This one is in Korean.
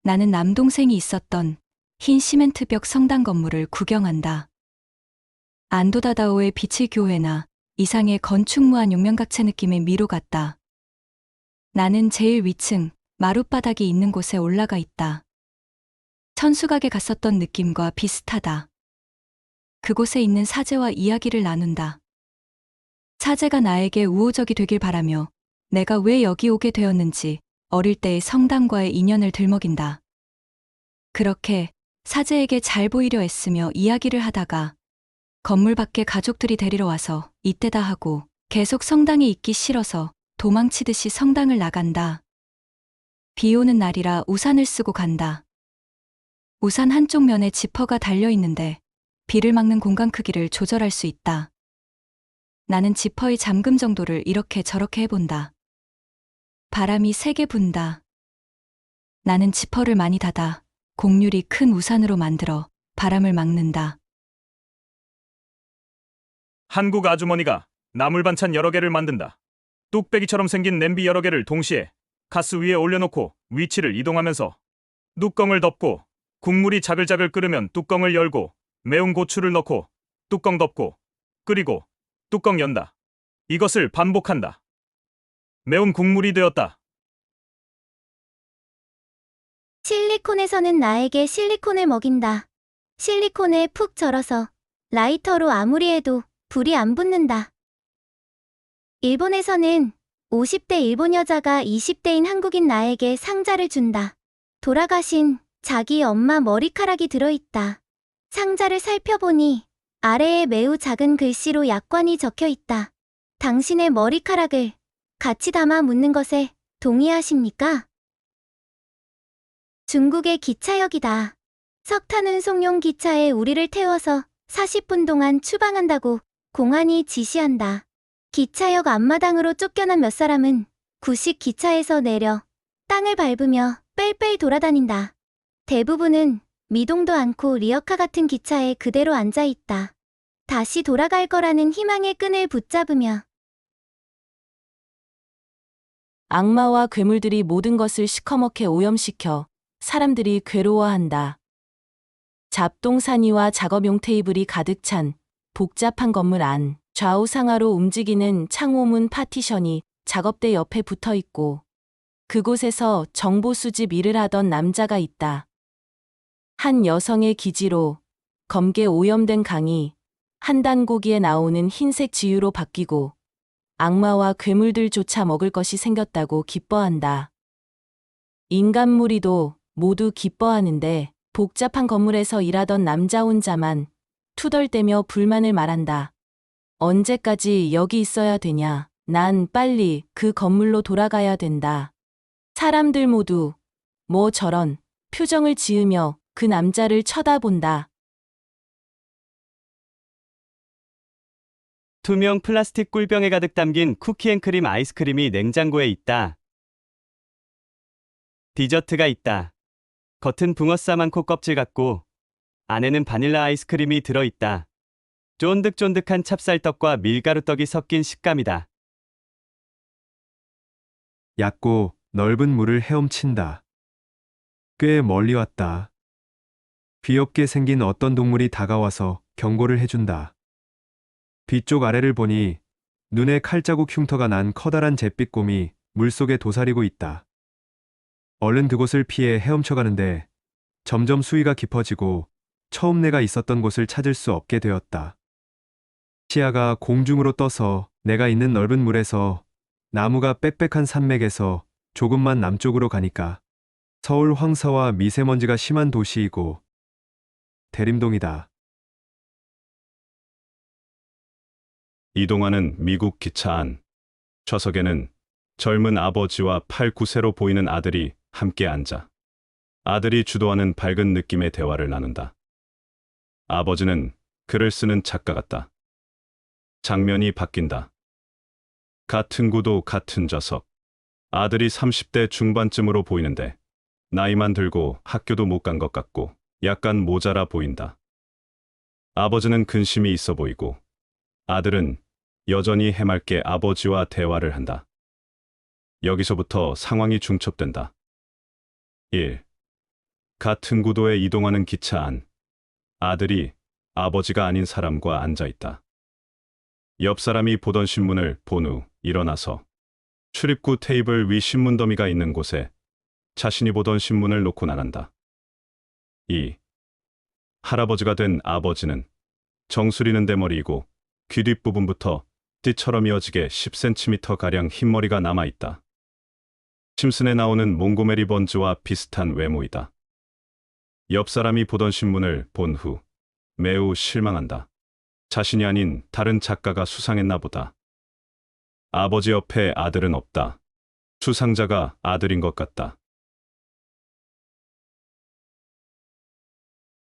나는 남동생이 있었던 흰 시멘트벽 성당 건물을 구경한다. 안도다다오의 빛의 교회나 이상의 건축무한 용명각체 느낌의 미로 같다. 나는 제일 위층 마룻바닥이 있는 곳에 올라가 있다. 천수각에 갔었던 느낌과 비슷하다. 그곳에 있는 사제와 이야기를 나눈다. 사제가 나에게 우호적이 되길 바라며 내가 왜 여기 오게 되었는지 어릴 때의 성당과의 인연을 들먹인다. 그렇게 사제에게 잘 보이려 애쓰며 이야기를 하다가 건물 밖에 가족들이 데리러 와서 이때다 하고 계속 성당에 있기 싫어서 도망치듯이 성당을 나간다. 비 오는 날이라 우산을 쓰고 간다. 우산 한쪽 면에 지퍼가 달려 있는데 비를 막는 공간 크기를 조절할 수 있다. 나는 지퍼의 잠금 정도를 이렇게 저렇게 해본다. 바람이 세게 분다. 나는 지퍼를 많이 닫아 곡률이 큰 우산으로 만들어 바람을 막는다. 한국 아주머니가 나물 반찬 여러 개를 만든다. 뚝배기처럼 생긴 냄비 여러 개를 동시에 가스 위에 올려놓고 위치를 이동하면서 뚜껑을 덮고 국물이 자글자글 끓으면 뚜껑을 열고 매운 고추를 넣고 뚜껑 덮고 끓이고 뚜껑 연다. 이것을 반복한다. 매운 국물이 되었다. 실리콘에서는 나에게 실리콘을 먹인다. 실리콘에 푹 절어서 라이터로 아무리 해도 불이 안 붙는다. 일본에서는 50대 일본 여자가 20대인 한국인 나에게 상자를 준다. 돌아가신 자기 엄마 머리카락이 들어있다. 상자를 살펴보니 아래에 매우 작은 글씨로 약관이 적혀 있다. 당신의 머리카락을 같이 담아 묻는 것에 동의하십니까? 중국의 기차역이다. 석탄 운송용 기차에 우리를 태워서 40분 동안 추방한다고 공안이 지시한다. 기차역 앞마당으로 쫓겨난 몇 사람은 구식 기차에서 내려 땅을 밟으며 뺄뺄 돌아다닌다. 대부분은 미동도 않고 리어카 같은 기차에 그대로 앉아있다. 다시 돌아갈 거라는 희망의 끈을 붙잡으며. 악마와 괴물들이 모든 것을 시커멓게 오염시켜 사람들이 괴로워한다. 잡동사니와 작업용 테이블이 가득 찬 복잡한 건물 안, 좌우상하로 움직이는 창호문 파티션이 작업대 옆에 붙어 있고 그곳에서 정보 수집 일을 하던 남자가 있다. 한 여성의 기지로 검게 오염된 강이 한 단고기에 나오는 흰색 지유로 바뀌고 악마와 괴물들조차 먹을 것이 생겼다고 기뻐한다. 인간 무리도 모두 기뻐하는데 복잡한 건물에서 일하던 남자 혼자만 투덜대며 불만을 말한다. 언제까지 여기 있어야 되냐? 난 빨리 그 건물로 돌아가야 된다. 사람들 모두 뭐 저런 표정을 지으며 그 남자를 쳐다본다. 투명 플라스틱 꿀병에 가득 담긴 쿠키앤크림 아이스크림이 냉장고에 있다. 디저트가 있다. 겉은 붕어쌈 코 껍질 같고 안에는 바닐라 아이스크림이 들어있다. 쫀득쫀득한 찹쌀떡과 밀가루떡이 섞인 식감이다. 얕고 넓은 물을 헤엄친다. 꽤 멀리 왔다. 귀엽게 생긴 어떤 동물이 다가와서 경고를 해준다. 뒤쪽 아래를 보니 눈에 칼자국 흉터가 난 커다란 잿빛 곰이 물속에 도사리고 있다. 얼른 그곳을 피해 헤엄쳐가는데 점점 수위가 깊어지고 처음 내가 있었던 곳을 찾을 수 없게 되었다. 시야가 공중으로 떠서 내가 있는 넓은 물에서 나무가 빽빽한 산맥에서 조금만 남쪽으로 가니까 서울 황사와 미세먼지가 심한 도시이고 대림동이다. 이동하는 미국 기차 안. 좌석에는 젊은 아버지와 8, 9세로 보이는 아들이 함께 앉아 아들이 주도하는 밝은 느낌의 대화를 나눈다. 아버지는 글을 쓰는 작가 같다. 장면이 바뀐다. 같은 구도 같은 좌석. 아들이 30대 중반쯤으로 보이는데 나이만 들고 학교도 못 간 것 같고 약간 모자라 보인다. 아버지는 근심이 있어 보이고 아들은 여전히 해맑게 아버지와 대화를 한다. 여기서부터 상황이 중첩된다. 1. 같은 구도에 이동하는 기차 안. 아들이 아버지가 아닌 사람과 앉아 있다. 옆 사람이 보던 신문을 본 후 일어나서 출입구 테이블 위 신문 더미가 있는 곳에 자신이 보던 신문을 놓고 나간다. 이 할아버지가 된 아버지는 정수리는 대머리이고 귀 뒷부분부터 띠처럼 이어지게 10cm가량 흰머리가 남아있다. 심슨에 나오는 몽고메리 번즈와 비슷한 외모이다. 옆 사람이 보던 신문을 본 후 매우 실망한다. 자신이 아닌 다른 작가가 수상했나 보다. 아버지 옆에 아들은 없다. 수상자가 아들인 것 같다.